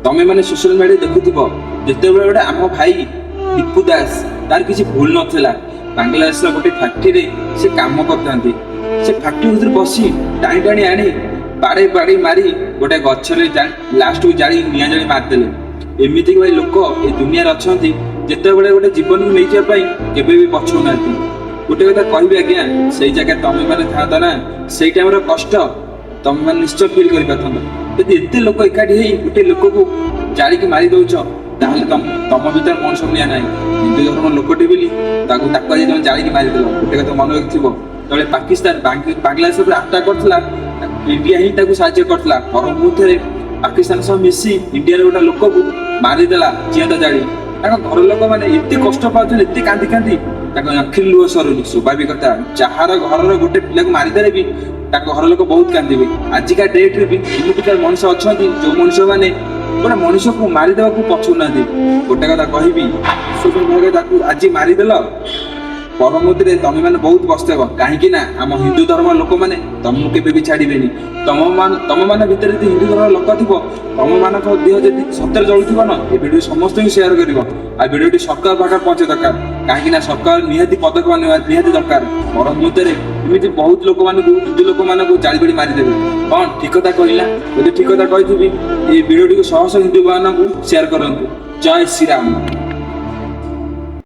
तमे मैंने social media देखुव जिते गोटे आम भाई दीपू दास तार किसी भूल नाला बांग्लादेश गोटे फैक्ट्री से काम करते से फैक्ट्री भर बसी टाणी टाणी आनी बाड़े बाड़ी मारी गोटे गचरे लास्ट को जाली निआ जाली मारिदेले। एमती भाई लोक ये दुनिया अच्छा जिते बड़े गोटे जीवन को नहीं जापाई केबे भी पछुना। गोटे कथा कहबी आज्ञा से जगह तमे मैंने था ना से टाइम कष्ट तमे मैंने निश्चय फिल कर यदि एत लोक एकाठी गोटे लोक को जाड़ी की मारी दौच ताहले तम भीतर मन समझा ना हिंदू धर्म लोकटे बोली तुम जाड़ी की मारिदेल। गोटे कथा मन रखिथो तले पाकिस्तान बांग्लादेश अटैक करथिला इंडिया ही साहाଯ୍य करथिला पर मुहूर्त पाकिस्तान सह मिसी इंडिया गोटे लोक को मारिदेला जीवंत जाड़ी। घर लोक मैंने एत कष्ट पाते एत कांदी कांदी आखिर लुह सरुनी स्वाभाविक कथा जार घर गोटे पिला को मारिदेले भी घर लोक बहुत कांदे। आजिका डेट्रे भी एमती मनुष्य अच्छा जो मनुष्य मैंने गोटे मनुष्य को मारिदेवा पछुना। गोटे कथा कहबी आज मारिदेल परमुहूर्ते तमे मैंने बहुत पछताइब कहीं आम हिंदू धर्म लोक मैंने तुमको केबे भी छाड़बेनी। तम मान भीतर हिंदू धर्म लोक थी तुम मान देह जी सत्य जलुव ना ये भिडियो समस्त सेयार कर आ भिडियो सरकार पाखे पहुंचे दरकार कहीं सरकार निहाती पदक्षेप निहाती दरकार। पर मुहूर्ते एमती बहुत लोक मान हिंदू लोक मान जाड़ी बाड़ी मारिदेवे कौन ठीक कथा कहला यदि ठीक कथा कही ये भिडियो शह शह हिंदू मान सेयार करूँ। जय श्री राम।